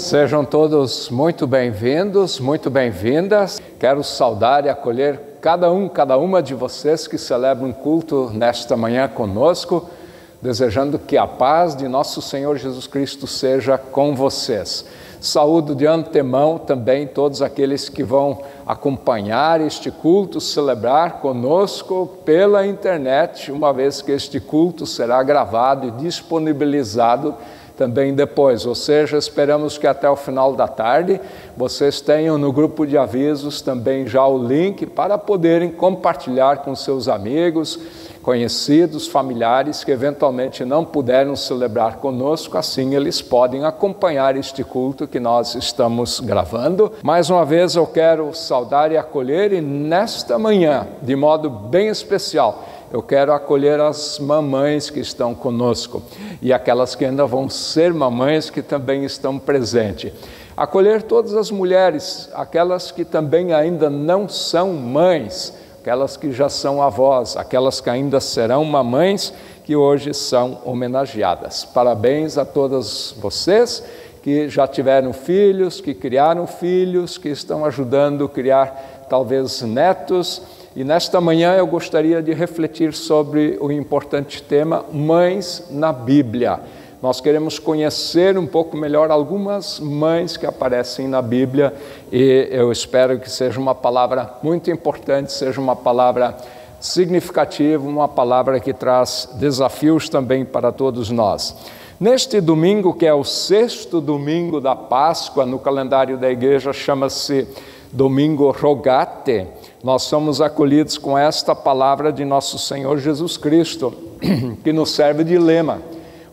Sejam todos muito bem-vindos, muito bem-vindas. Quero saudar e acolher cada uma de vocês que celebram um culto nesta manhã conosco, desejando que a paz de nosso Senhor Jesus Cristo seja com vocês. Saúdo de antemão também todos aqueles que vão acompanhar este culto, celebrar conosco pela internet, uma vez que este culto será gravado e disponibilizado também depois, ou seja, esperamos que até o final da tarde vocês tenham no grupo de avisos também já o link para poderem compartilhar com seus amigos, conhecidos, familiares que eventualmente não puderam celebrar conosco, assim eles podem acompanhar este culto que nós estamos gravando. Mais uma vez eu quero saudar e acolher, e nesta manhã, de modo bem especial, eu quero acolher as mamães que estão conosco e aquelas que ainda vão ser mamães que também estão presentes. Acolher todas as mulheres, aquelas que também ainda não são mães, aquelas que já são avós, aquelas que ainda serão mamães, que hoje são homenageadas. Parabéns a todas vocês que já tiveram filhos, que criaram filhos, que estão ajudando a criar talvez netos. E nesta manhã eu gostaria de refletir sobre o importante tema Mães na Bíblia. Nós queremos conhecer um pouco melhor algumas mães que aparecem na Bíblia e eu espero que seja uma palavra muito importante, seja uma palavra significativa, uma palavra que traz desafios também para todos nós. Neste domingo, que é o 6º domingo da Páscoa, no calendário da igreja chama-se Domingo Rogate, nós somos acolhidos com esta palavra de nosso Senhor Jesus Cristo, que nos serve de lema.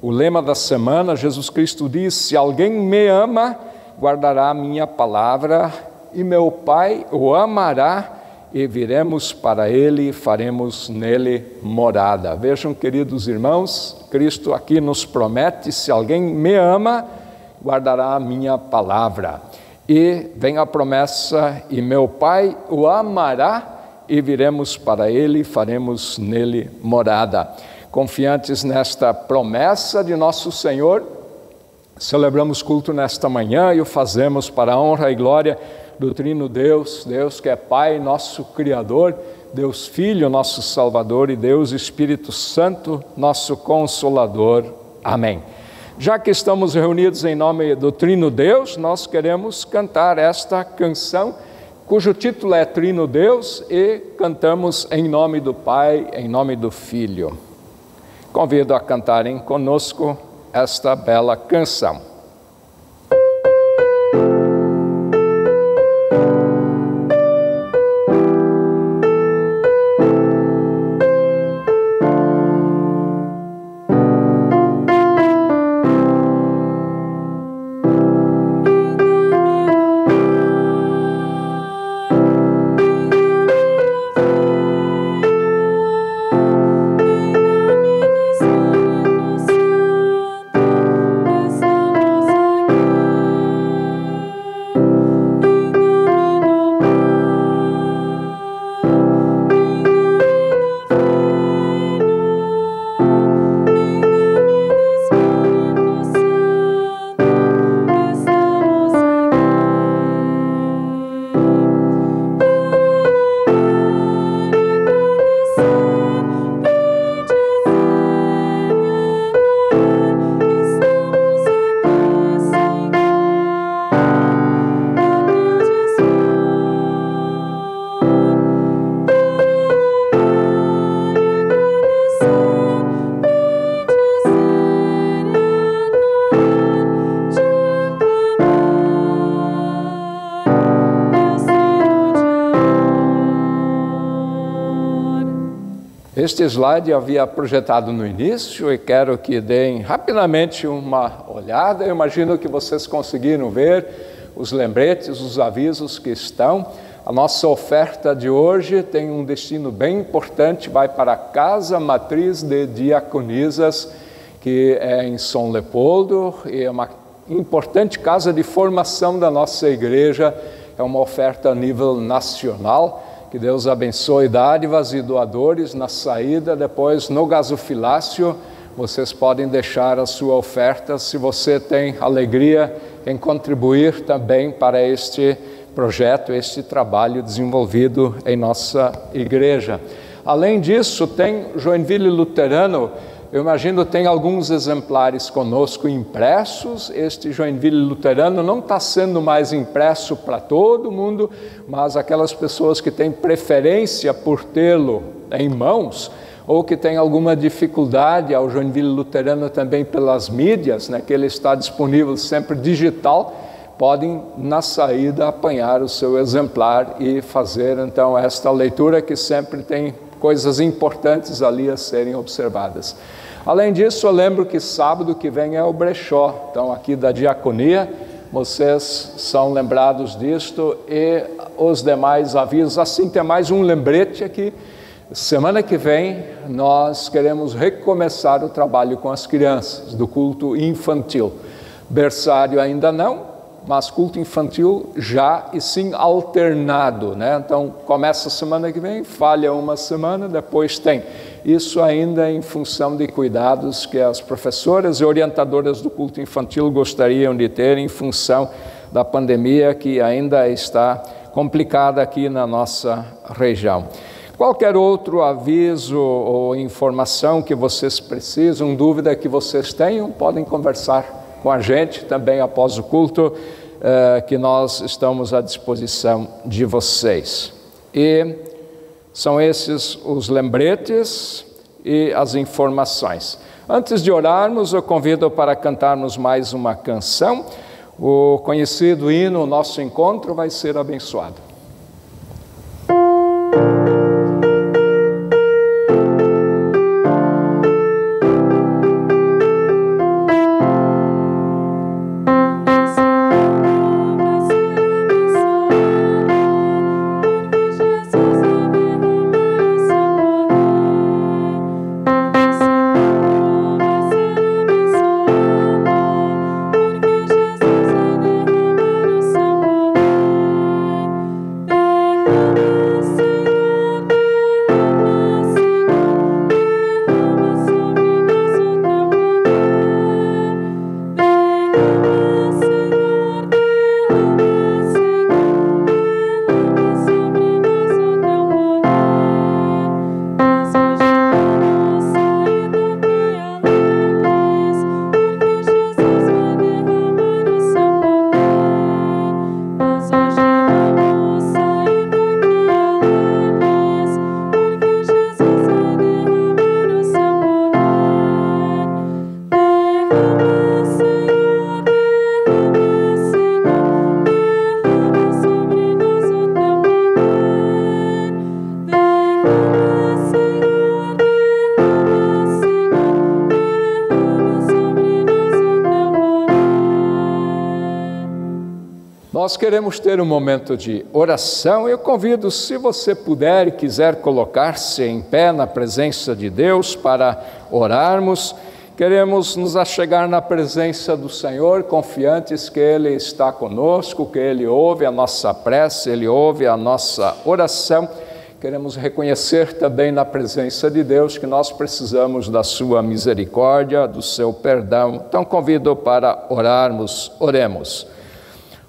O lema da semana, Jesus Cristo diz: se alguém me ama, guardará a minha palavra, e meu Pai o amará, e viremos para ele e faremos nele morada. Vejam, queridos irmãos, Cristo aqui nos promete: se alguém me ama, guardará a minha palavra. E vem a promessa: e meu Pai o amará, e viremos para ele e faremos nele morada. Confiantes nesta promessa de nosso Senhor, celebramos culto nesta manhã e o fazemos para a honra e glória do Trino Deus, Deus que é Pai, nosso Criador, Deus Filho, nosso Salvador, e Deus Espírito Santo, nosso Consolador. Amém. Já que estamos reunidos em nome do Trino Deus, nós queremos cantar esta canção, cujo título é Trino Deus, e cantamos em nome do Pai, em nome do Filho. Convido a cantarem conosco esta bela canção. Este slide eu havia projetado no início e quero que deem rapidamente uma olhada. Eu imagino que vocês conseguiram ver os lembretes, os avisos que estão. A nossa oferta de hoje tem um destino bem importante, vai para a Casa Matriz de Diaconisas, que é em São Leopoldo, e é uma importante casa de formação da nossa igreja, é uma oferta a nível nacional. Que Deus abençoe dádivas e doadores na saída, depois no gasofilácio, vocês podem deixar a sua oferta se você tem alegria em contribuir também para este projeto, este trabalho desenvolvido em nossa igreja. Além disso, tem Joinville Luterano, eu imagino tem alguns exemplares conosco impressos. Este Joinville Luterano não está sendo mais impresso para todo mundo, mas aquelas pessoas que têm preferência por tê-lo em mãos, ou que têm alguma dificuldade ao Joinville Luterano também pelas mídias, né, que ele está disponível sempre digital, podem na saída apanhar o seu exemplar e fazer então esta leitura que sempre tem coisas importantes ali a serem observadas. Além disso, eu lembro que sábado que vem é o brechó, então aqui da diaconia, vocês são lembrados disto e os demais avisos. Assim, tem mais um lembrete aqui. Semana que vem nós queremos recomeçar o trabalho com as crianças do culto infantil. Berçário ainda não, mas culto infantil já e sim alternado, né? Então começa a semana que vem, falha uma semana, depois tem. Isso ainda em função de cuidados que as professoras e orientadoras do culto infantil gostariam de ter em função da pandemia que ainda está complicada aqui na nossa região. Qualquer outro aviso ou informação que vocês precisam, dúvida que vocês tenham, podem conversar com a gente também após o culto, que nós estamos à disposição de vocês. E são esses os lembretes e as informações. Antes de orarmos, eu convido para cantarmos mais uma canção. O conhecido hino Nosso Encontro vai ser abençoado. Nós queremos ter um momento de oração. Eu convido, se você puder e quiser colocar-se em pé na presença de Deus para orarmos. Queremos nos achegar na presença do Senhor, confiantes que Ele está conosco, que Ele ouve a nossa prece, Ele ouve a nossa oração. Queremos reconhecer também na presença de Deus que nós precisamos da sua misericórdia, do seu perdão. Então convido para orarmos, oremos.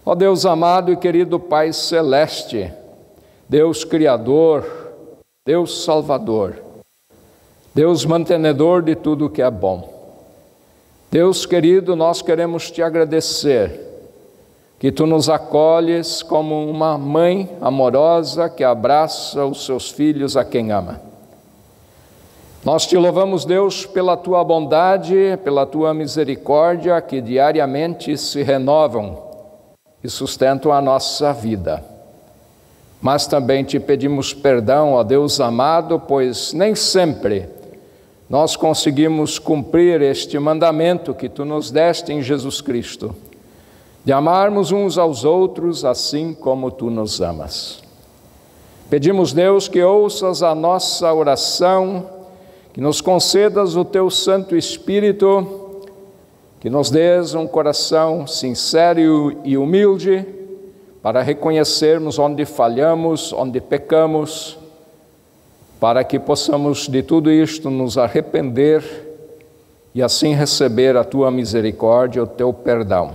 Ó Deus amado e querido Pai Celeste, Deus Criador, Deus Salvador, Deus mantenedor de tudo que é bom. Deus querido, nós queremos te agradecer que tu nos acolhes como uma mãe amorosa que abraça os seus filhos a quem ama. Nós te louvamos, Deus, pela tua bondade, pela tua misericórdia que diariamente se renovam e sustentam a nossa vida. Mas também te pedimos perdão, ó Deus amado, pois nem sempre nós conseguimos cumprir este mandamento que tu nos deste em Jesus Cristo, de amarmos uns aos outros assim como tu nos amas. Pedimos, Deus, que ouças a nossa oração, que nos concedas o teu Santo Espírito, que nos dês um coração sincero e humilde para reconhecermos onde falhamos, onde pecamos, para que possamos de tudo isto nos arrepender e assim receber a tua misericórdia e o teu perdão.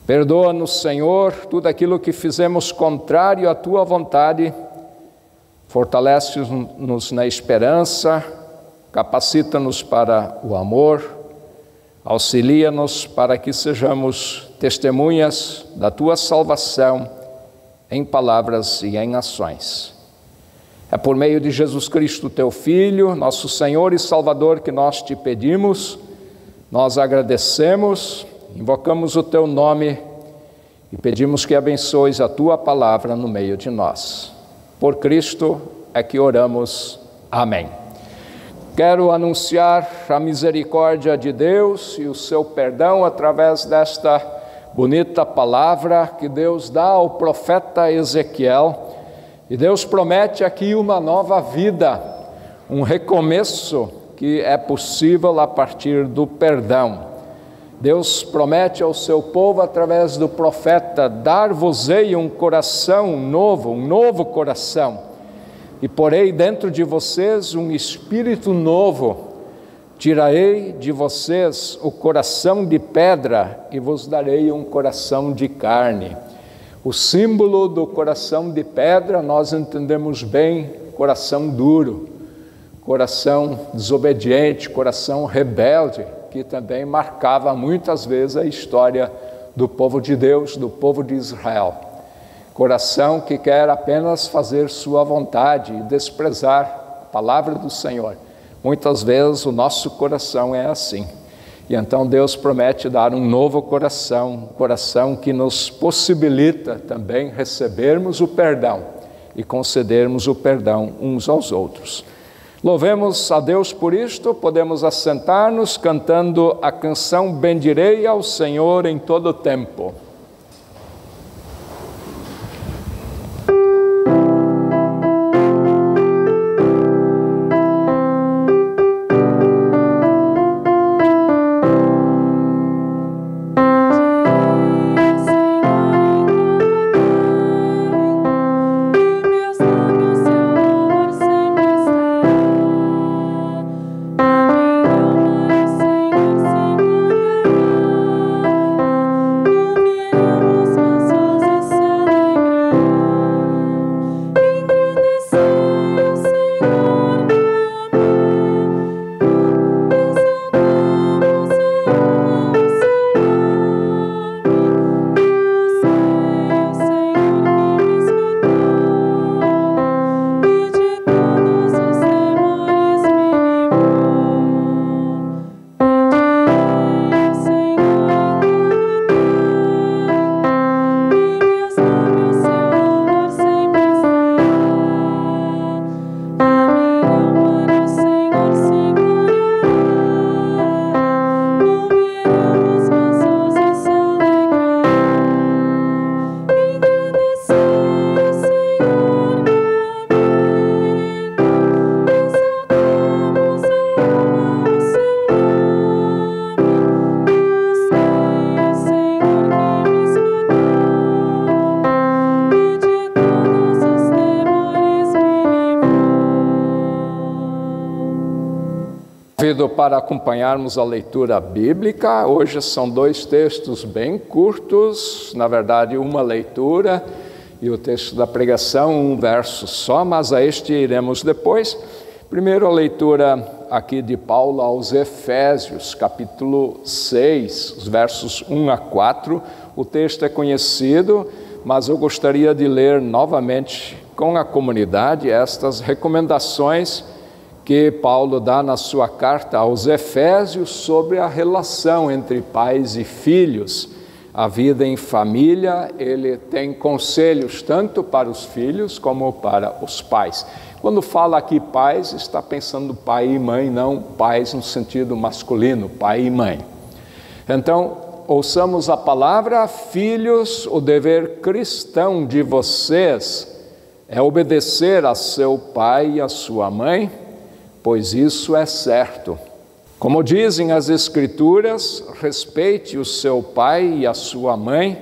Perdoa-nos, Senhor, tudo aquilo que fizemos contrário à tua vontade. Fortalece-nos na esperança, capacita-nos para o amor, auxilia-nos para que sejamos testemunhas da tua salvação em palavras e em ações. É por meio de Jesus Cristo, teu Filho, nosso Senhor e Salvador, que nós te pedimos, nós agradecemos, invocamos o teu nome e pedimos que abençoes a tua palavra no meio de nós. Por Cristo é que oramos. Amém. Quero anunciar a misericórdia de Deus e o seu perdão através desta bonita palavra que Deus dá ao profeta Ezequiel. E Deus promete aqui uma nova vida, um recomeço que é possível a partir do perdão. Deus promete ao seu povo, através do profeta, dar-vos-ei um coração novo, um novo coração, e porei dentro de vocês um espírito novo. Tirarei de vocês o coração de pedra e vos darei um coração de carne. O símbolo do coração de pedra, nós entendemos bem, coração duro, coração desobediente, coração rebelde, que também marcava muitas vezes a história do povo de Deus, do povo de Israel. Coração que quer apenas fazer sua vontade e desprezar a palavra do Senhor. Muitas vezes o nosso coração é assim. E então Deus promete dar um novo coração, um coração que nos possibilita também recebermos o perdão e concedermos o perdão uns aos outros. Louvemos a Deus por isto, podemos assentar-nos cantando a canção Bendirei ao Senhor em todo o tempo. Para acompanharmos a leitura bíblica. Hoje são dois textos bem curtos, na verdade uma leitura e o texto da pregação, um verso só, mas a este iremos depois. Primeiro a leitura aqui de Paulo aos Efésios, capítulo 6, os versos 1 a 4. O texto é conhecido, mas eu gostaria de ler novamente com a comunidade estas recomendações que Paulo dá na sua carta aos Efésios sobre a relação entre pais e filhos, a vida em família. Ele tem conselhos tanto para os filhos como para os pais. Quando fala aqui pais, está pensando pai e mãe, não pais no sentido masculino, pai e mãe. Então, ouçamos a palavra. Filhos, o dever cristão de vocês é obedecer a seu pai e a sua mãe, pois isso é certo. Como dizem as Escrituras, respeite o seu pai e a sua mãe,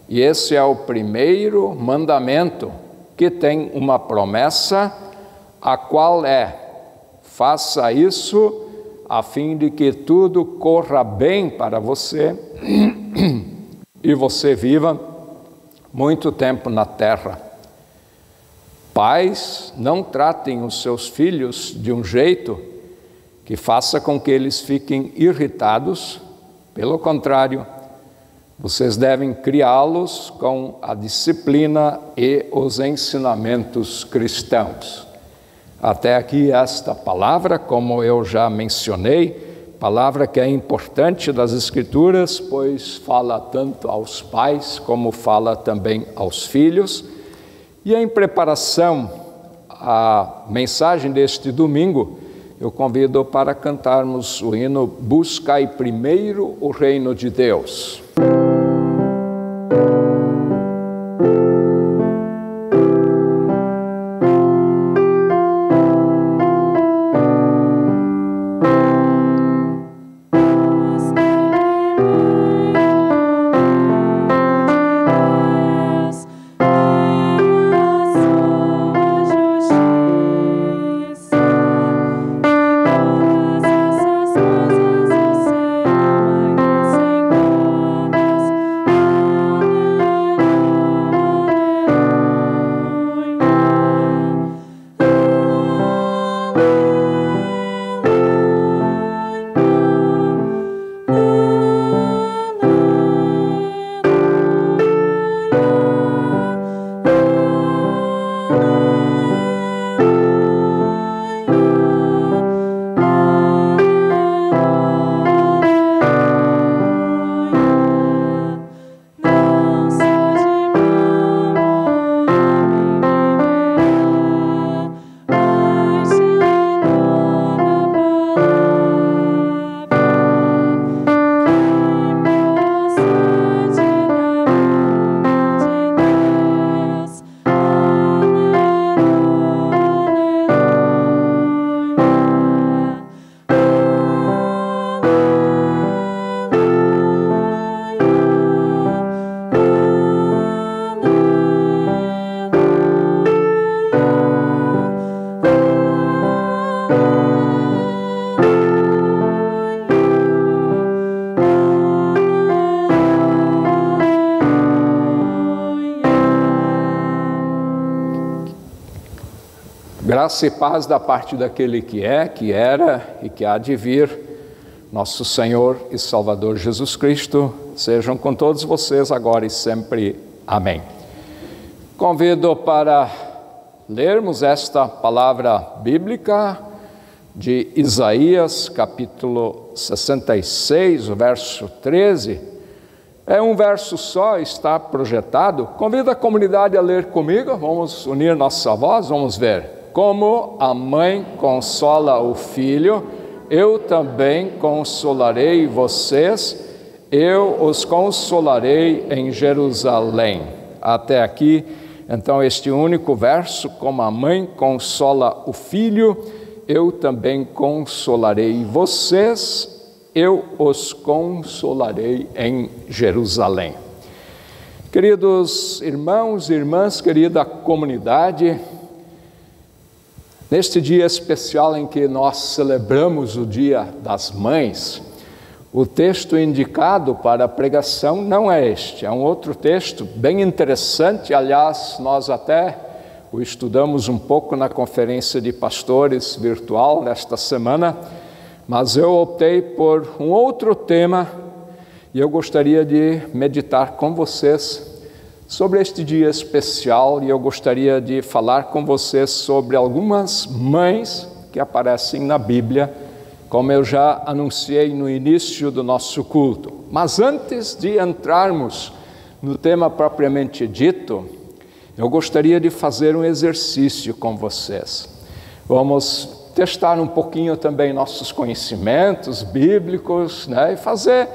e esse é o primeiro mandamento, que tem uma promessa, a qual é: faça isso a fim de que tudo corra bem para você e você viva muito tempo na terra. Pais, não tratem os seus filhos de um jeito que faça com que eles fiquem irritados. Pelo contrário, vocês devem criá-los com a disciplina e os ensinamentos cristãos. Até aqui esta palavra, como eu já mencionei, palavra que é importante das Escrituras, pois fala tanto aos pais como fala também aos filhos. E em preparação à mensagem deste domingo, eu convido para cantarmos o hino Buscai primeiro o reino de Deus. Graça e paz da parte daquele que é, que era e que há de vir, nosso Senhor e Salvador Jesus Cristo, sejam com todos vocês agora e sempre. Amém. Convido para lermos esta palavra bíblica de Isaías, capítulo 66, o verso 13. É um verso só, está projetado. Convido a comunidade a ler comigo, vamos unir nossa voz, vamos ver. Como a mãe consola o filho, eu também consolarei vocês, eu os consolarei em Jerusalém. Até aqui, então, este único verso, como a mãe consola o filho, eu também consolarei vocês, eu os consolarei em Jerusalém. Queridos irmãos e irmãs, querida comunidade, neste dia especial em que nós celebramos o Dia das Mães, o texto indicado para a pregação não é este, é um outro texto bem interessante. Aliás, nós até o estudamos um pouco na conferência de pastores virtual nesta semana, mas eu optei por um outro tema e eu gostaria de meditar com vocês sobre este dia especial, e eu gostaria de falar com vocês sobre algumas mães que aparecem na Bíblia, como eu já anunciei no início do nosso culto. Mas antes de entrarmos no tema propriamente dito, eu gostaria de fazer um exercício com vocês. Vamos testar um pouquinho também nossos conhecimentos bíblicos, né? E fazer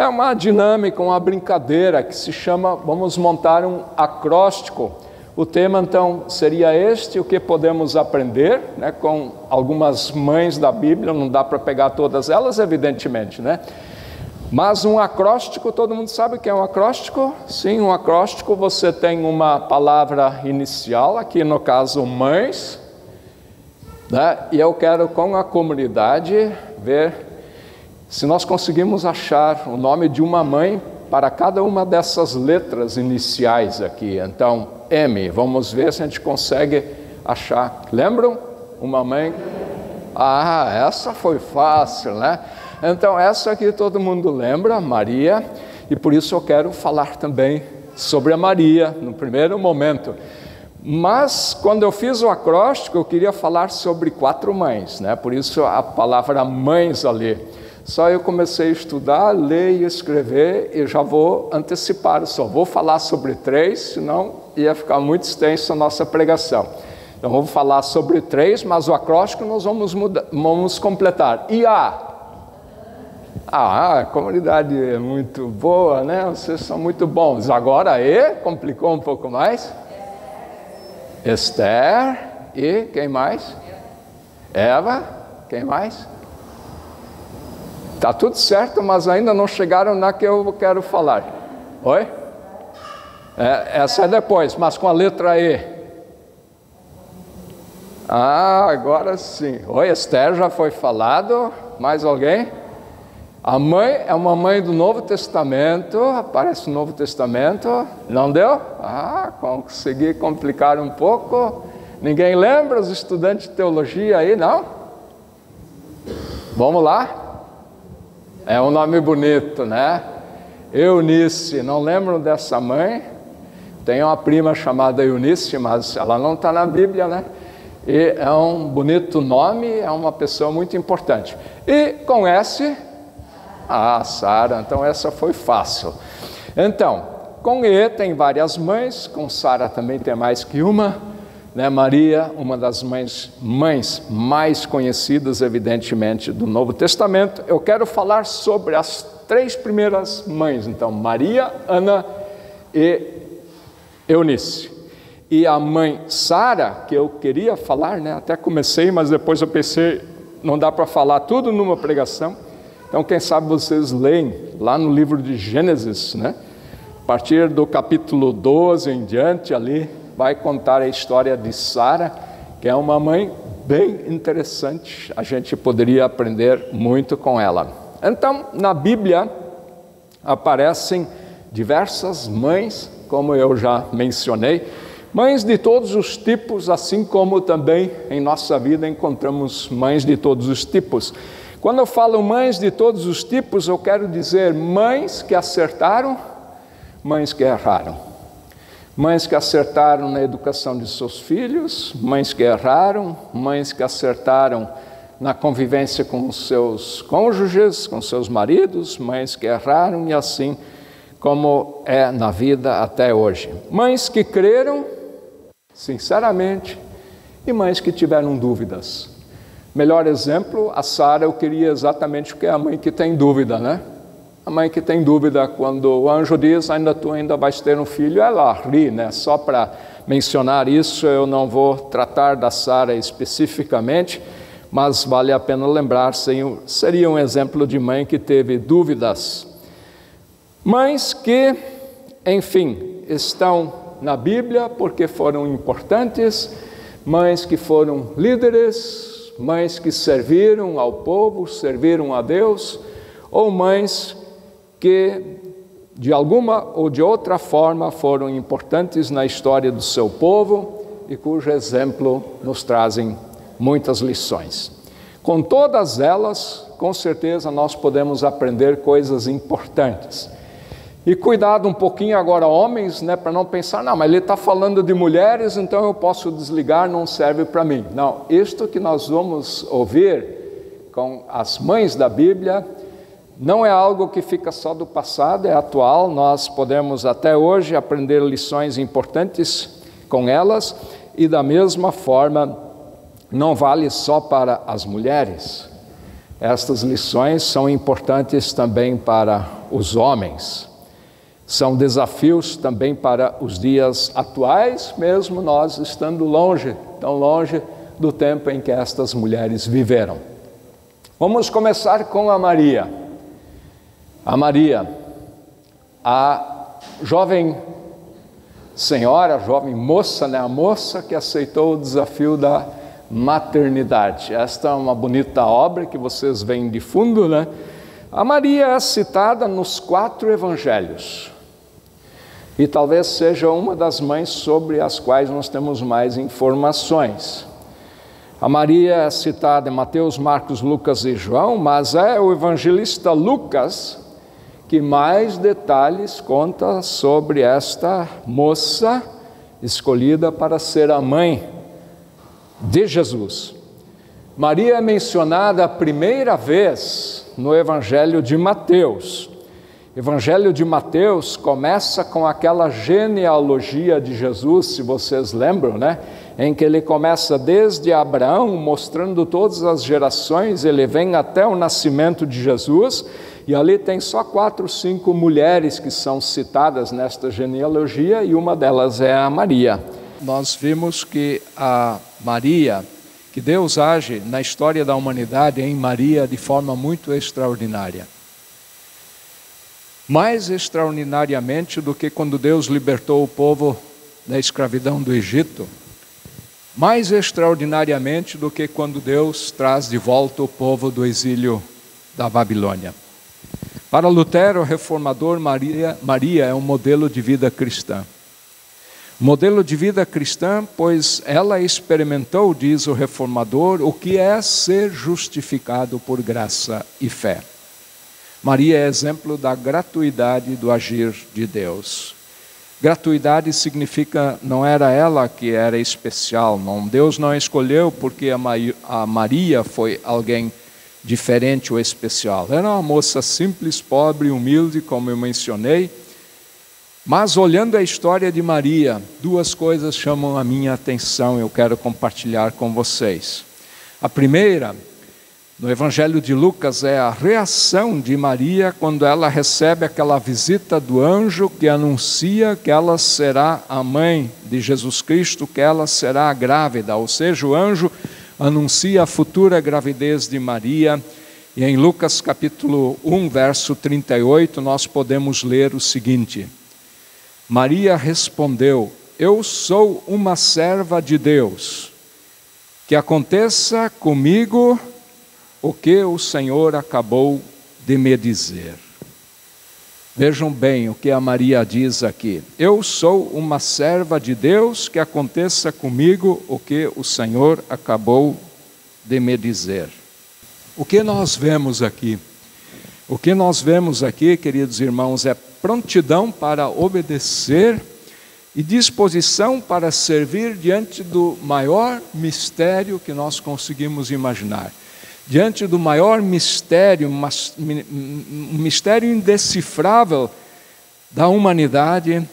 uma dinâmica, uma brincadeira que se chama, vamos montar um acróstico. O tema então seria este, o que podemos aprender, né, com algumas mães da Bíblia, não dá para pegar todas elas, evidentemente, né? Mas um acróstico, todo mundo sabe o que é um acróstico? Sim, um acróstico, você tem uma palavra inicial, aqui no caso mães, né? E eu quero com a comunidade ver se nós conseguimos achar o nome de uma mãe para cada uma dessas letras iniciais aqui. Então, M, vamos ver se a gente consegue achar. Lembram? Uma mãe? Ah, essa foi fácil, né? Então, essa aqui todo mundo lembra, Maria, e por isso eu quero falar também sobre a Maria, no primeiro momento. Mas, quando eu fiz o acróstico, eu queria falar sobre 4 mães, né? Por isso a palavra mães ali. Só eu comecei a estudar, ler e escrever, e já vou antecipar, só vou falar sobre 3, senão ia ficar muito extenso a nossa pregação. Então, vamos falar sobre 3, mas o acróstico nós vamos completar. E a comunidade é muito boa, né? Vocês são muito bons. Agora, complicou um pouco mais. Esther, e quem mais? Eva, quem mais? Tá tudo certo, mas ainda não chegaram na que eu quero falar. Oi? Essa é depois, mas com a letra E. Agora sim. Oi, Esther já foi falado. Mais alguém? A mãe é uma mãe do Novo Testamento. Aparece no Novo Testamento. Não deu? Consegui complicar um pouco. Ninguém lembra? Os estudantes de teologia aí, não? Vamos lá? É um nome bonito, né? Eunice, não lembram dessa mãe? Tem uma prima chamada Eunice, mas ela não está na Bíblia, né? E é um bonito nome, é uma pessoa muito importante. E com S, Sara, então essa foi fácil. Então, com E tem várias mães, com Sara também tem mais que uma, né? Maria, uma das mães mais conhecidas, evidentemente, do Novo Testamento. Eu quero falar sobre as 3 primeiras mães, então, Maria, Ana e Eunice. E a mãe Sara, que eu queria falar, né? Até comecei, mas depois eu pensei, não dá para falar tudo numa pregação. Então, quem sabe vocês leem lá no livro de Gênesis, né? A partir do capítulo 12 em diante ali, vai contar a história de Sara, que é uma mãe bem interessante. A gente poderia aprender muito com ela. Então, na Bíblia, aparecem diversas mães, como eu já mencionei, mães de todos os tipos, assim como também em nossa vida encontramos mães de todos os tipos. Quando eu falo mães de todos os tipos, eu quero dizer mães que acertaram, mães que erraram. Mães que acertaram na educação de seus filhos, mães que erraram, mães que acertaram na convivência com seus cônjuges, com seus maridos, mães que erraram e assim como é na vida até hoje. Mães que creram, sinceramente, e mães que tiveram dúvidas. Melhor exemplo, a Sara, eu queria exatamente o que é a mãe que tem dúvida, né? A mãe que tem dúvida, quando o anjo diz, tu ainda vais ter um filho, ela ri, né? Só para mencionar isso, eu não vou tratar da Sara especificamente, mas vale a pena lembrar, seria um exemplo de mãe que teve dúvidas. Mães que, enfim, estão na Bíblia porque foram importantes, mães que foram líderes, mães que serviram ao povo, serviram a Deus, ou mães que de alguma ou de outra forma foram importantes na história do seu povo e cujo exemplo nos trazem muitas lições. Com todas elas, com certeza nós podemos aprender coisas importantes. E cuidado um pouquinho agora, homens, né, para não pensar, não, mas ele está falando de mulheres, então eu posso desligar, não serve para mim. Não, isto que nós vamos ouvir com as mães da Bíblia não é algo que fica só do passado, é atual. Nós podemos até hoje aprender lições importantes com elas, e da mesma forma não vale só para as mulheres. Estas lições são importantes também para os homens. São desafios também para os dias atuais, mesmo nós estando longe, tão longe do tempo em que estas mulheres viveram. Vamos começar com a Maria. A Maria, a jovem senhora, a jovem moça, né? A moça que aceitou o desafio da maternidade. Esta é uma bonita obra que vocês veem de fundo, né? A Maria é citada nos 4 evangelhos. E talvez seja uma das mães sobre as quais nós temos mais informações. A Maria é citada em Mateus, Marcos, Lucas e João, mas é o evangelista Lucas que mais detalhes conta sobre esta moça escolhida para ser a mãe de Jesus. Maria é mencionada a primeira vez no Evangelho de Mateus. O Evangelho de Mateus começa com aquela genealogia de Jesus, se vocês lembram, né? Em que ele começa desde Abraão, mostrando todas as gerações, ele vem até o nascimento de Jesus, e ali tem só 4, 5 mulheres que são citadas nesta genealogia, e uma delas é a Maria. Nós vimos que a Maria, que Deus age na história da humanidade em Maria de forma muito extraordinária. Mais extraordinariamente do que quando Deus libertou o povo da escravidão do Egito, mais extraordinariamente do que quando Deus traz de volta o povo do exílio da Babilônia. Para Lutero, o reformador, Maria é um modelo de vida cristã. Modelo de vida cristã, pois ela experimentou, diz o reformador, o que é ser justificado por graça e fé. Maria é exemplo da gratuidade do agir de Deus. Gratuidade significa, não era ela que era especial, não. Deus não escolheu porque a Maria foi alguém diferente ou especial. Era uma moça simples, pobre, humilde, como eu mencionei. Mas olhando a história de Maria, 2 coisas chamam a minha atenção, eu quero compartilhar com vocês. A primeira, no Evangelho de Lucas, é a reação de Maria quando ela recebe aquela visita do anjo que anuncia que ela será a mãe de Jesus Cristo, que ela será grávida, ou seja, o anjo anuncia a futura gravidez de Maria. E em Lucas capítulo 1, verso 38, nós podemos ler o seguinte: Maria respondeu: eu sou uma serva de Deus, que aconteça comigo o que o Senhor acabou de me dizer. Vejam bem o que a Maria diz aqui. Eu sou uma serva de Deus, que aconteça comigo o que o Senhor acabou de me dizer. O que nós vemos aqui? O que nós vemos aqui, queridos irmãos, é prontidão para obedecer e disposição para servir diante do maior mistério que nós conseguimos imaginar. Diante do maior mistério, um mistério indecifrável da humanidade,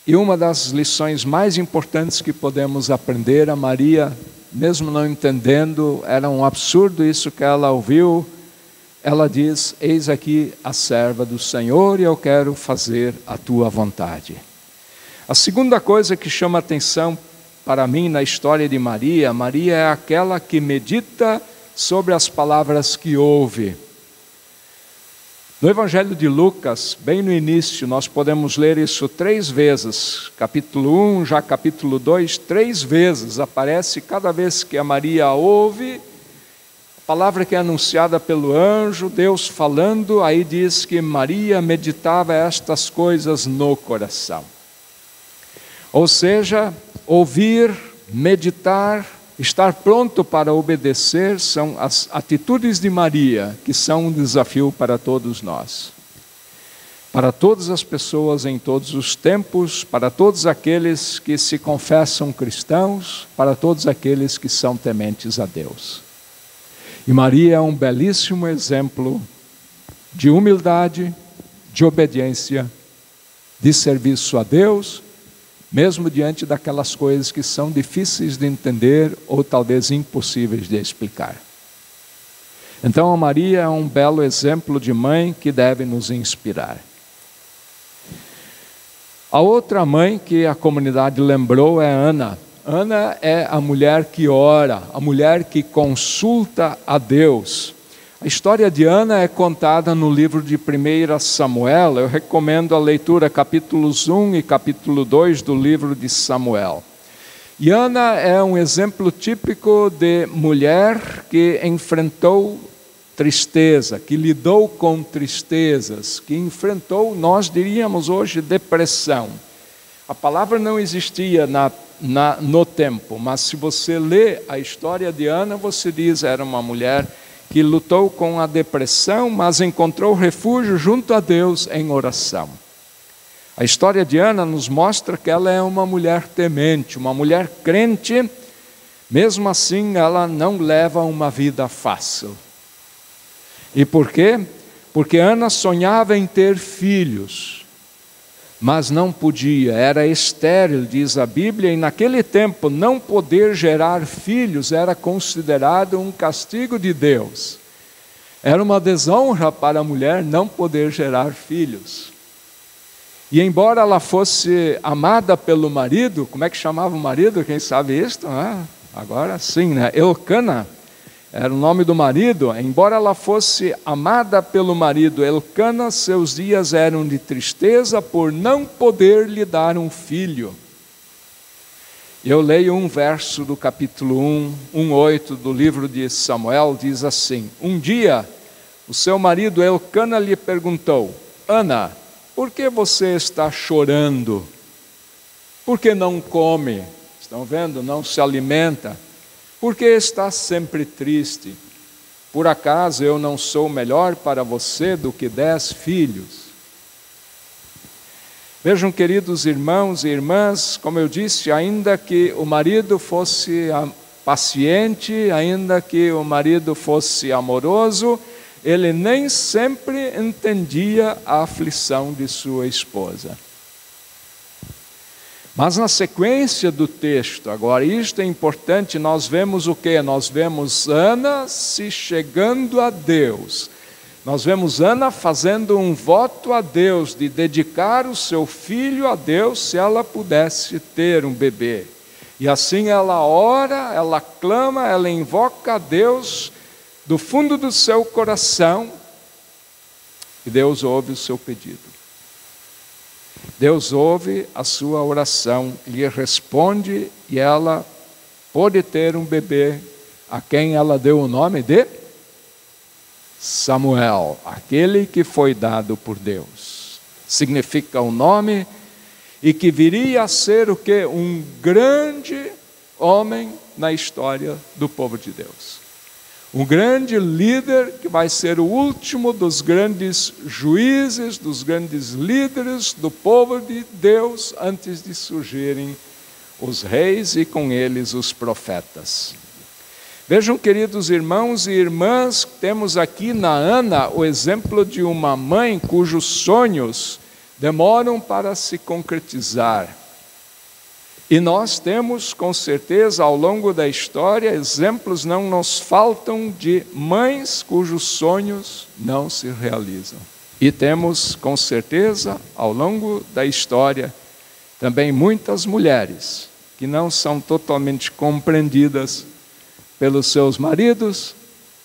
e uma das lições mais importantes que podemos aprender, a Maria, mesmo não entendendo, era um absurdo isso que ela ouviu, ela diz: eis aqui a serva do Senhor e eu quero fazer a tua vontade. A segunda coisa que chama atenção para mim na história de Maria, Maria é aquela que medita sobre as palavras que ouve. No Evangelho de Lucas, bem no início, nós podemos ler isso 3 vezes. Capítulo 1, já capítulo 2, 3 vezes aparece, cada vez que a Maria ouve, a palavra que é anunciada pelo anjo, Deus falando, aí diz que Maria meditava estas coisas no coração. Ou seja, ouvir, meditar, estar pronto para obedecer são as atitudes de Maria, que são um desafio para todos nós. Para todas as pessoas em todos os tempos, para todos aqueles que se confessam cristãos, para todos aqueles que são tementes a Deus. E Maria é um belíssimo exemplo de humildade, de obediência, de serviço a Deus, mesmo diante daquelas coisas que são difíceis de entender ou talvez impossíveis de explicar. Então a Maria é um belo exemplo de mãe que deve nos inspirar. A outra mãe que a comunidade lembrou é Ana. Ana é a mulher que ora, a mulher que consulta a Deus. A história de Ana é contada no livro de 1 Samuel. Eu recomendo a leitura capítulos 1 e capítulo 2 do livro de Samuel. E Ana é um exemplo típico de mulher que enfrentou tristeza, que lidou com tristezas, que enfrentou, nós diríamos hoje, depressão. A palavra não existia no tempo, mas se você lê a história de Ana, você diz, era uma mulher que lutou com a depressão, mas encontrou refúgio junto a Deus em oração. A história de Ana nos mostra que ela é uma mulher temente, uma mulher crente, mesmo assim ela não leva uma vida fácil. E por quê? Porque Ana sonhava em ter filhos, mas não podia, era estéril, diz a Bíblia, e naquele tempo não poder gerar filhos era considerado um castigo de Deus. Era uma desonra para a mulher não poder gerar filhos. E embora ela fosse amada pelo marido, como é que chamava o marido? Quem sabe isso? Agora sim, né? Elcana era o nome do marido. Embora ela fosse amada pelo marido Elcana, seus dias eram de tristeza por não poder lhe dar um filho. Eu leio um verso do capítulo 1:8 do livro de Samuel, diz assim: um dia o seu marido Elcana lhe perguntou: Ana, por que você está chorando? Por que não come? Estão vendo? Não se alimenta. Por que está sempre triste? Por acaso eu não sou melhor para você do que 10 filhos? Vejam, queridos irmãos e irmãs, como eu disse, ainda que o marido fosse paciente, ainda que o marido fosse amoroso, ele nem sempre entendia a aflição de sua esposa. Mas na sequência do texto, agora isto é importante, nós vemos o quê? Nós vemos Ana se chegando a Deus. Nós vemos Ana fazendo um voto a Deus, de dedicar o seu filho a Deus, se ela pudesse ter um bebê. E assim ela ora, ela clama, ela invoca a Deus do fundo do seu coração, e Deus ouve o seu pedido. Deus ouve a sua oração, lhe responde, e ela pôde ter um bebê, a quem ela deu o nome de Samuel, aquele que foi dado por Deus. Significa o nome, e que viria a ser o quê? Um grande homem na história do povo de Deus. Um grande líder que vai ser o último dos grandes juízes, dos grandes líderes do povo de Deus, antes de surgirem os reis e com eles os profetas. Vejam, queridos irmãos e irmãs, temos aqui na Ana o exemplo de uma mãe cujos sonhos demoram para se concretizar. E nós temos, com certeza, ao longo da história, exemplos não nos faltam de mães cujos sonhos não se realizam. E temos, com certeza, ao longo da história, também muitas mulheres que não são totalmente compreendidas pelos seus maridos,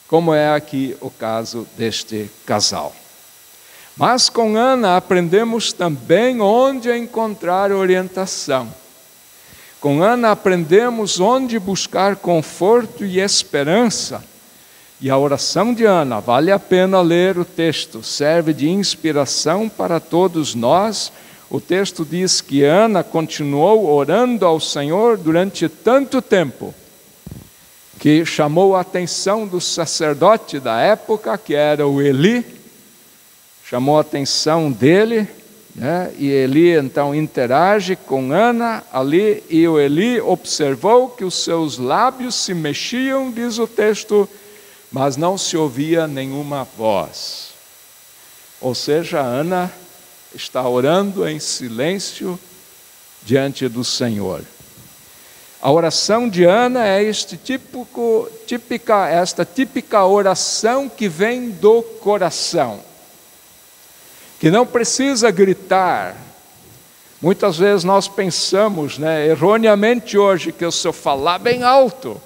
como é aqui o caso deste casal. Mas com Ana aprendemos também onde encontrar orientação. Com Ana aprendemos onde buscar conforto e esperança. E a oração de Ana, vale a pena ler o texto, serve de inspiração para todos nós. O texto diz que Ana continuou orando ao Senhor durante tanto tempo, que chamou a atenção do sacerdote da época, que era o Eli, chamou a atenção dele, e Eli então interage com Ana ali, e o Eli observou que os seus lábios se mexiam, diz o texto, mas não se ouvia nenhuma voz. Ou seja, Ana está orando em silêncio diante do Senhor. A oração de Ana é esta típica oração que vem do coração, que não precisa gritar. Muitas vezes nós pensamos, erroneamente hoje, que se eu falar bem alto,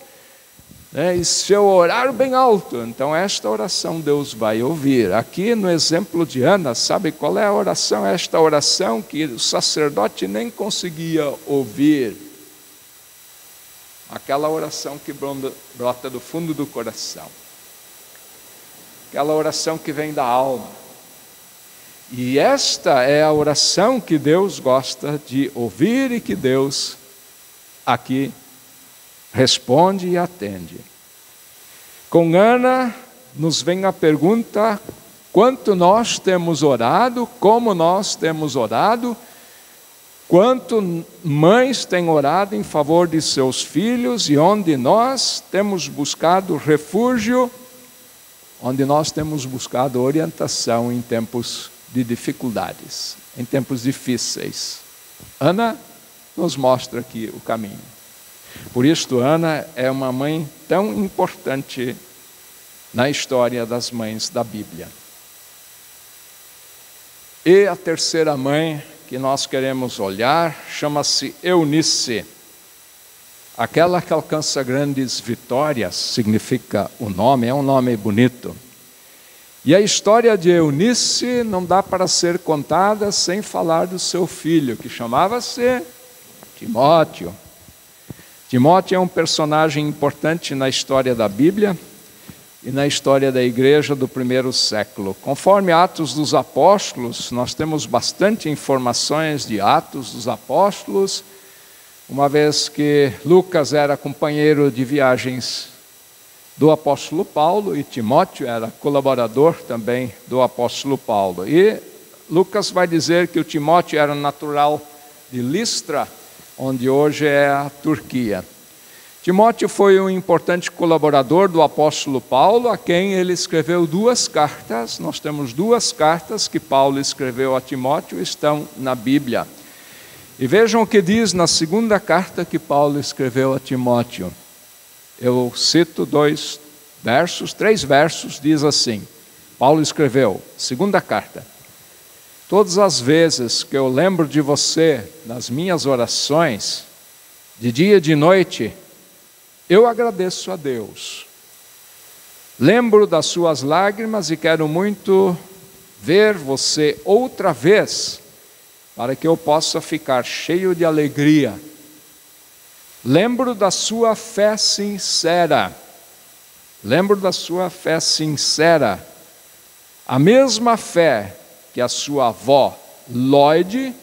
e se eu orar bem alto, então esta oração Deus vai ouvir. Aqui no exemplo de Ana, sabe qual é a oração? Esta oração que o sacerdote nem conseguia ouvir. aquela oração que brota do fundo do coração, aquela oração que vem da alma. E esta é a oração que Deus gosta de ouvir e que Deus aqui responde e atende. Com Ana nos vem a pergunta: quanto nós temos orado, como nós temos orado, quanto mães têm orado em favor de seus filhos e onde nós temos buscado refúgio, onde nós temos buscado orientação em tempos de dificuldades, em tempos difíceis. Ana nos mostra aqui o caminho. Por isso, Ana é uma mãe tão importante na história das mães da Bíblia. E a terceira mãe que nós queremos olhar chama-se Eunice. Aquela que alcança grandes vitórias, significa o nome, é um nome bonito. E a história de Eunice não dá para ser contada sem falar do seu filho, que chamava-se Timóteo. Timóteo é um personagem importante na história da Bíblia e na história da igreja do primeiro século. Conforme Atos dos Apóstolos, nós temos bastante informações de Atos dos Apóstolos, uma vez que Lucas era companheiro de viagens do apóstolo Paulo e Timóteo era colaborador também do apóstolo Paulo. E Lucas vai dizer que o Timóteo era natural de Listra, onde hoje é a Turquia. Timóteo foi um importante colaborador do apóstolo Paulo, a quem ele escreveu 2 cartas. Nós temos 2 cartas que Paulo escreveu a Timóteo, estão na Bíblia. E vejam o que diz na 2ª carta que Paulo escreveu a Timóteo. Eu cito 3 versos, diz assim. Paulo escreveu, 2ª carta: todas as vezes que eu lembro de você nas minhas orações, de dia e de noite, eu agradeço a Deus. Lembro das suas lágrimas e quero muito ver você outra vez, para que eu possa ficar cheio de alegria. Lembro da sua fé sincera. Lembro da sua fé sincera. A mesma fé que a sua avó Lloyd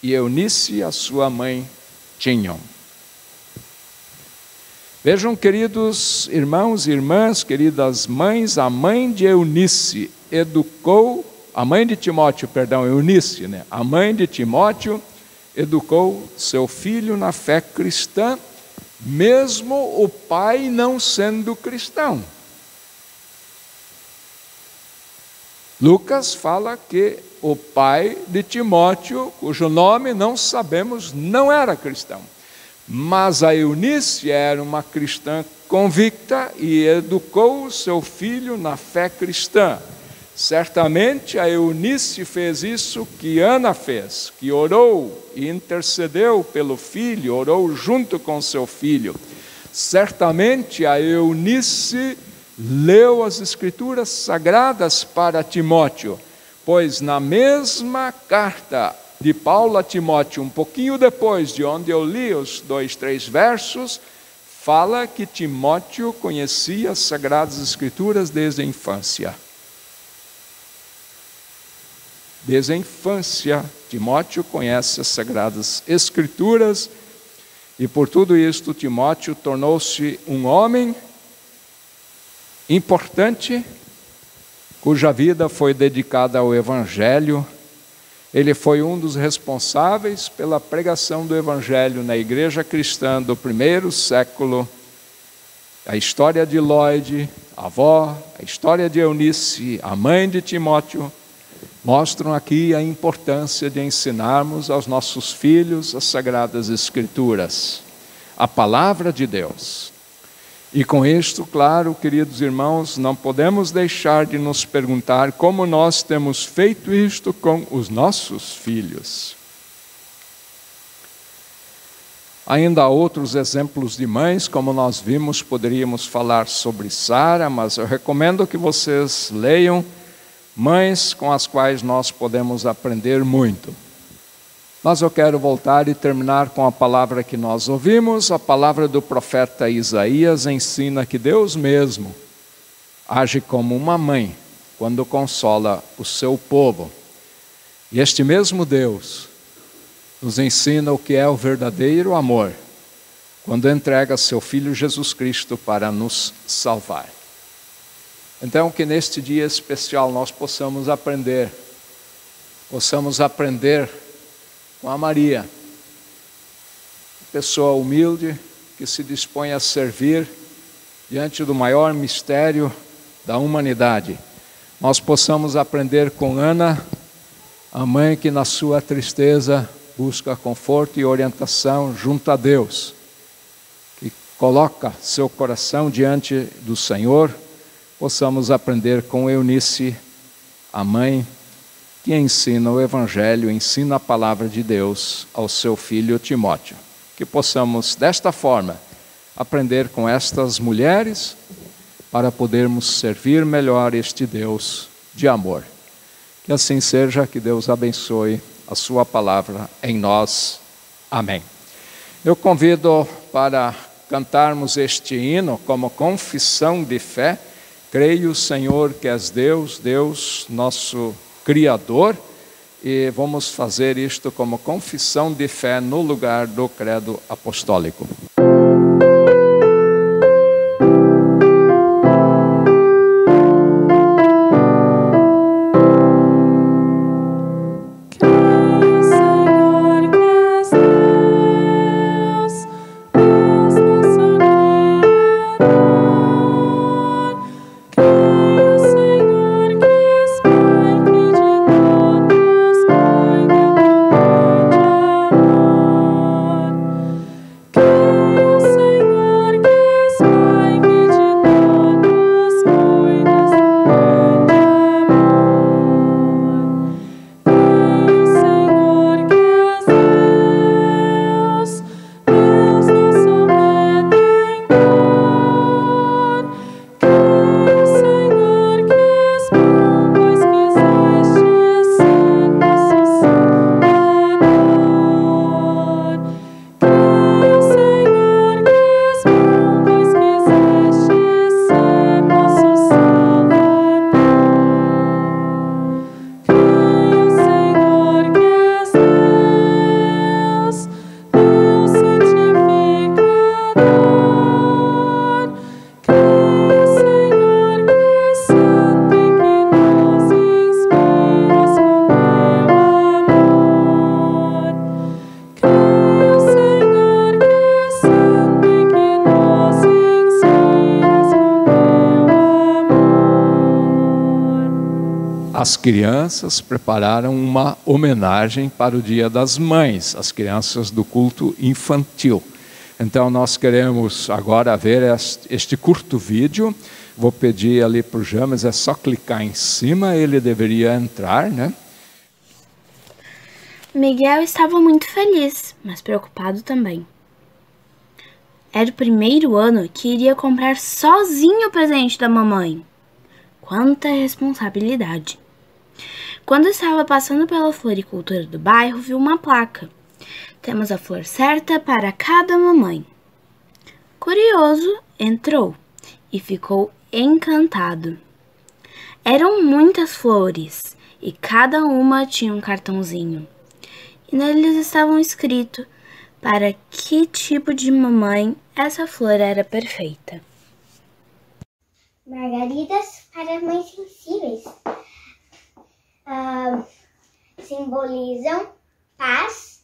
e Eunice, a sua mãe, tinham. Vejam, queridos irmãos e irmãs, queridas mães, a mãe de Eunice educou, a mãe de Timóteo, perdão, Eunice, né? A mãe de Timóteo educou seu filho na fé cristã, mesmo o pai não sendo cristão. Lucas fala que o pai de Timóteo, cujo nome não sabemos, não era cristão. Mas a Eunice era uma cristã convicta e educou seu filho na fé cristã. Certamente a Eunice fez isso que Ana fez, que orou e intercedeu pelo filho, orou junto com seu filho. Certamente a Eunice leu as Escrituras Sagradas para Timóteo, pois na mesma carta de Paulo a Timóteo, um pouquinho depois de onde eu li os 3 versos, fala que Timóteo conhecia as Sagradas Escrituras desde a infância. Desde a infância, Timóteo conhece as Sagradas Escrituras e por tudo isto Timóteo tornou-se um homem importante, cuja vida foi dedicada ao Evangelho. Ele foi um dos responsáveis pela pregação do Evangelho na igreja cristã do primeiro século. A história de Lloyd, a avó, a história de Eunice, a mãe de Timóteo, mostram aqui a importância de ensinarmos aos nossos filhos as Sagradas Escrituras, a Palavra de Deus. E com isto, claro, queridos irmãos, não podemos deixar de nos perguntar como nós temos feito isto com os nossos filhos. Ainda há outros exemplos de mães, como nós vimos, poderíamos falar sobre Sara, mas eu recomendo que vocês leiam mães com as quais nós podemos aprender muito. Mas eu quero voltar e terminar com a palavra que nós ouvimos. A palavra do profeta Isaías ensina que Deus mesmo age como uma mãe quando consola o seu povo. E este mesmo Deus nos ensina o que é o verdadeiro amor, quando entrega seu Filho Jesus Cristo para nos salvar. Então, que neste dia especial nós possamos aprender com a Maria, pessoa humilde que se dispõe a servir diante do maior mistério da humanidade. Nós possamos aprender com Ana, a mãe que na sua tristeza busca conforto e orientação junto a Deus, que coloca seu coração diante do Senhor. Possamos aprender com Eunice, a mãe que ensina o Evangelho, ensina a palavra de Deus ao seu filho Timóteo. Que possamos, desta forma, aprender com estas mulheres para podermos servir melhor este Deus de amor. Que assim seja, que Deus abençoe a sua palavra em nós. Amém. Eu convido para cantarmos este hino como confissão de fé. Creio, Senhor, que és Deus, Deus nosso Criador, e vamos fazer isto como confissão de fé no lugar do credo apostólico. As crianças prepararam uma homenagem para o Dia das Mães, as crianças do culto infantil. Então nós queremos agora ver este curto vídeo. Vou pedir ali para o James, é só clicar em cima, ele deveria entrar, né? Miguel estava muito feliz, mas preocupado também. Era o primeiro ano que iria comprar sozinho o presente da mamãe. Quanta responsabilidade! Quando estava passando pela floricultura do bairro, viu uma placa. Temos a flor certa para cada mamãe. Curioso, entrou e ficou encantado. Eram muitas flores e cada uma tinha um cartãozinho. E neles estavam escritos para que tipo de mamãe essa flor era perfeita. Margaridas para mães sensíveis. Simbolizam paz,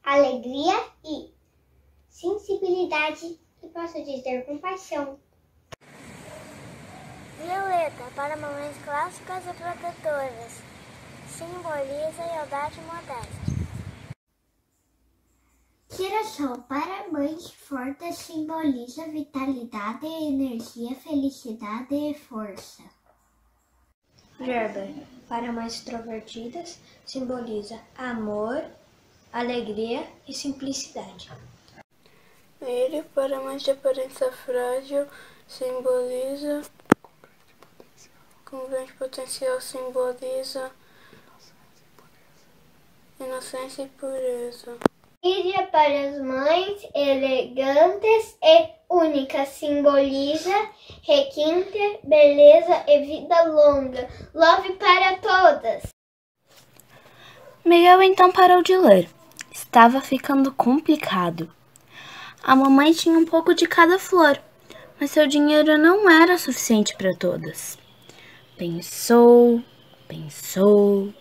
alegria e sensibilidade, e posso dizer compaixão. Violeta para mamães clássicas e protetoras. Simboliza lealdade e modéstia. Girassol para mães fortes simboliza vitalidade, energia, felicidade e força. Gerber para mães extrovertidas simboliza amor, alegria e simplicidade. Lírio para mães de aparência frágil simboliza com grande potencial, simboliza inocência e pureza. Líria para as mães elegantes e únicas simboliza requinte, beleza e vida longa. Love para todas. Miguel então parou de ler. Estava ficando complicado. A mamãe tinha um pouco de cada flor, mas seu dinheiro não era suficiente para todas. Pensou, pensou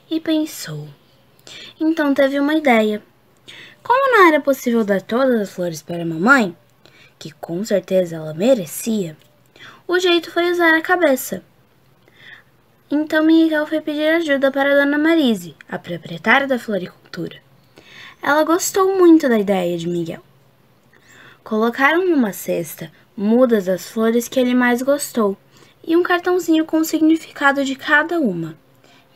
e pensou. Então teve uma ideia. Como não era possível dar todas as flores para a mamãe, que com certeza ela merecia, o jeito foi usar a cabeça. Então Miguel foi pedir ajuda para Dona Marise, a proprietária da floricultura. Ela gostou muito da ideia de Miguel. Colocaram numa cesta mudas das flores que ele mais gostou e um cartãozinho com o significado de cada uma.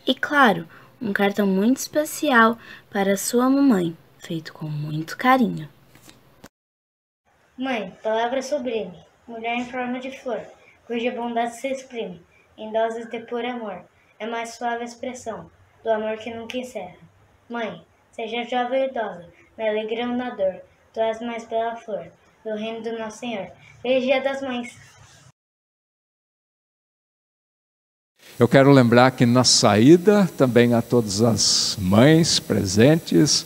E claro, um cartão muito especial para sua mamãe, feito com muito carinho. Mãe, palavra sublime, mulher em forma de flor, cuja bondade se exprime em doses de puro amor. É mais suave a expressão do amor que nunca encerra. Mãe, seja jovem ou idosa, na alegria ou na dor, tu és mais bela flor do reino do nosso Senhor. Feliz Dia das Mães! Eu quero lembrar que na saída também a todas as mães presentes,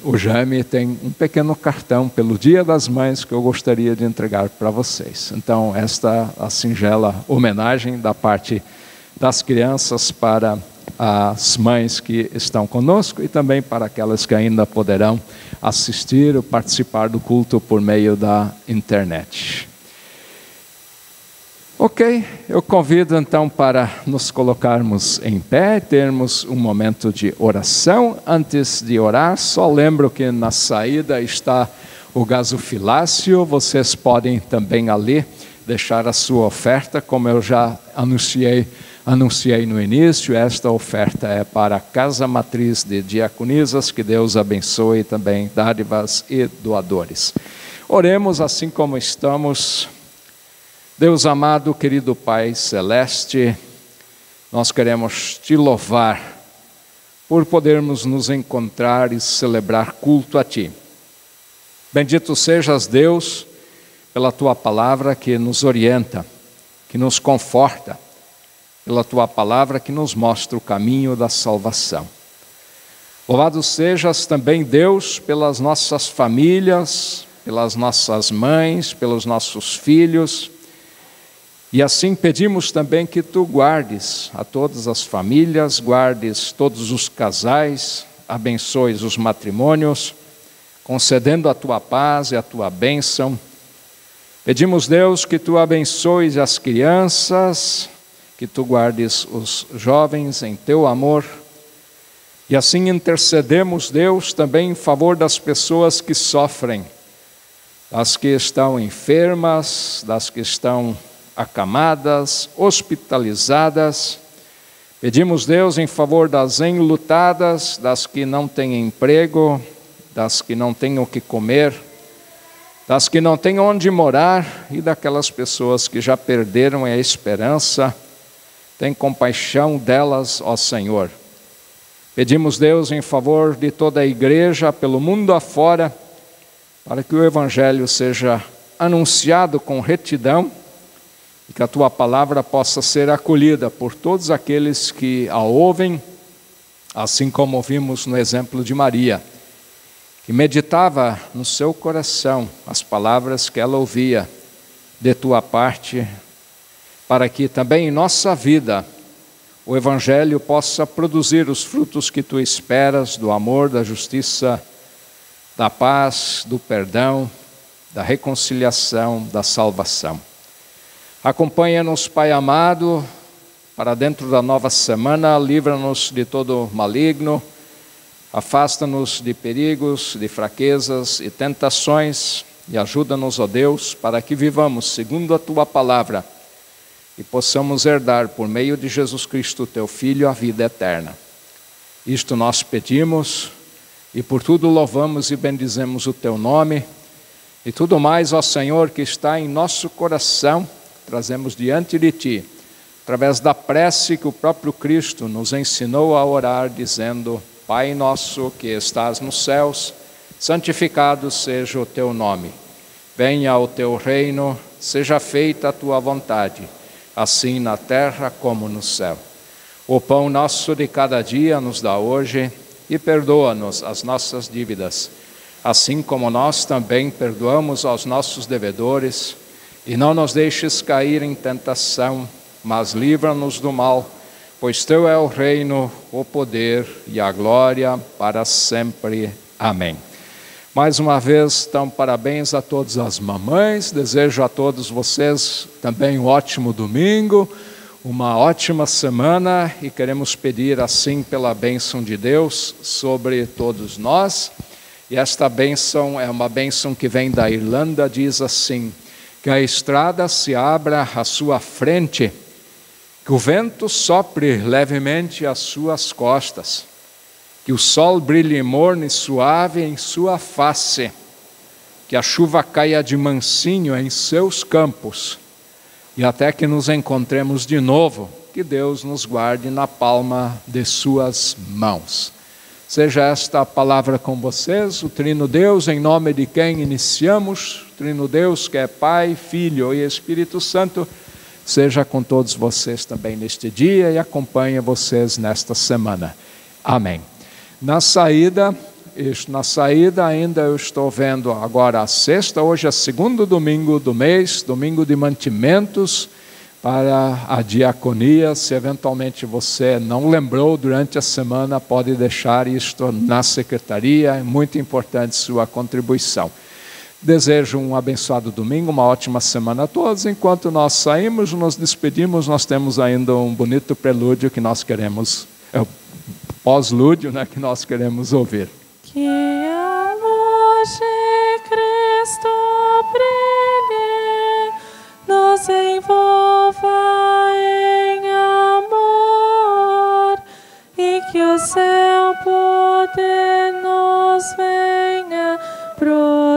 o Jaime tem um pequeno cartão pelo Dia das Mães que eu gostaria de entregar para vocês. Então, esta é a singela homenagem da parte das crianças para as mães que estão conosco e também para aquelas que ainda poderão assistir ou participar do culto por meio da internet. Ok, eu convido então para nos colocarmos em pé, termos um momento de oração. Antes de orar, só lembro que na saída está o gasofilácio, vocês podem também ali deixar a sua oferta, como eu já anunciei no início. Esta oferta é para a Casa Matriz de Diaconisas, que Deus abençoe também dádivas e doadores. Oremos assim como estamos. Deus amado, querido Pai Celeste, nós queremos te louvar por podermos nos encontrar e celebrar culto a Ti. Bendito sejas, Deus, pela Tua palavra que nos orienta, que nos conforta, pela Tua palavra que nos mostra o caminho da salvação. Louvado sejas também, Deus, pelas nossas famílias, pelas nossas mães, pelos nossos filhos. E assim pedimos também que Tu guardes a todas as famílias, guardes todos os casais, abençoes os matrimônios, concedendo a Tua paz e a Tua bênção. Pedimos, Deus, que Tu abençoes as crianças, que Tu guardes os jovens em Teu amor. E assim intercedemos, Deus, também em favor das pessoas que sofrem, das que estão enfermas, das que estão acamadas, hospitalizadas. Pedimos, Deus, em favor das enlutadas, das que não têm emprego, das que não têm o que comer, das que não têm onde morar e daquelas pessoas que já perderam a esperança. Tem compaixão delas, ó Senhor. Pedimos, Deus, em favor de toda a igreja, pelo mundo afora, para que o Evangelho seja anunciado com retidão e que a Tua palavra possa ser acolhida por todos aqueles que a ouvem, assim como vimos no exemplo de Maria, que meditava no seu coração as palavras que ela ouvia de Tua parte, para que também em nossa vida o Evangelho possa produzir os frutos que Tu esperas, do amor, da justiça, da paz, do perdão, da reconciliação, da salvação. Acompanha-nos, Pai amado, para dentro da nova semana, livra-nos de todo maligno, afasta-nos de perigos, de fraquezas e tentações e ajuda-nos, ó Deus, para que vivamos segundo a Tua palavra e possamos herdar por meio de Jesus Cristo, Teu Filho, a vida eterna. Isto nós pedimos e por tudo louvamos e bendizemos o Teu nome e tudo mais, ó Senhor, que está em nosso coração, trazemos diante de Ti, através da prece que o próprio Cristo nos ensinou a orar, dizendo: Pai nosso que estás nos céus, santificado seja o teu nome. Venha o teu reino, seja feita a tua vontade, assim na terra como no céu. O pão nosso de cada dia nos dá hoje e perdoa-nos as nossas dívidas, assim como nós também perdoamos aos nossos devedores. E não nos deixes cair em tentação, mas livra-nos do mal, pois teu é o reino, o poder e a glória para sempre. Amém. Mais uma vez, então, parabéns a todas as mamães, desejo a todos vocês também um ótimo domingo, uma ótima semana e queremos pedir assim pela bênção de Deus sobre todos nós. E esta bênção é uma bênção que vem da Irlanda, diz assim: que a estrada se abra à sua frente, que o vento sopre levemente às suas costas, que o sol brilhe morno e suave em sua face, que a chuva caia de mansinho em seus campos, e até que nos encontremos de novo, que Deus nos guarde na palma de suas mãos. Seja esta a palavra com vocês, o Trino Deus, em nome de quem iniciamos, Trino Deus que é Pai, Filho e Espírito Santo, seja com todos vocês também neste dia e acompanhe vocês nesta semana. Amém. Na saída ainda eu estou vendo agora a sexta, hoje é segundo domingo do mês, domingo de mantimentos para a diaconia. Se eventualmente você não lembrou durante a semana, pode deixar isto na secretaria, é muito importante sua contribuição. Desejo um abençoado domingo, uma ótima semana a todos. Enquanto nós saímos, nos despedimos, nós temos ainda um bonito prelúdio que nós queremos, pós-lúdio, né, que nós queremos ouvir. Que a luz de Cristo brilhe, nos envolva em amor, e que o seu poder nos venha proteger.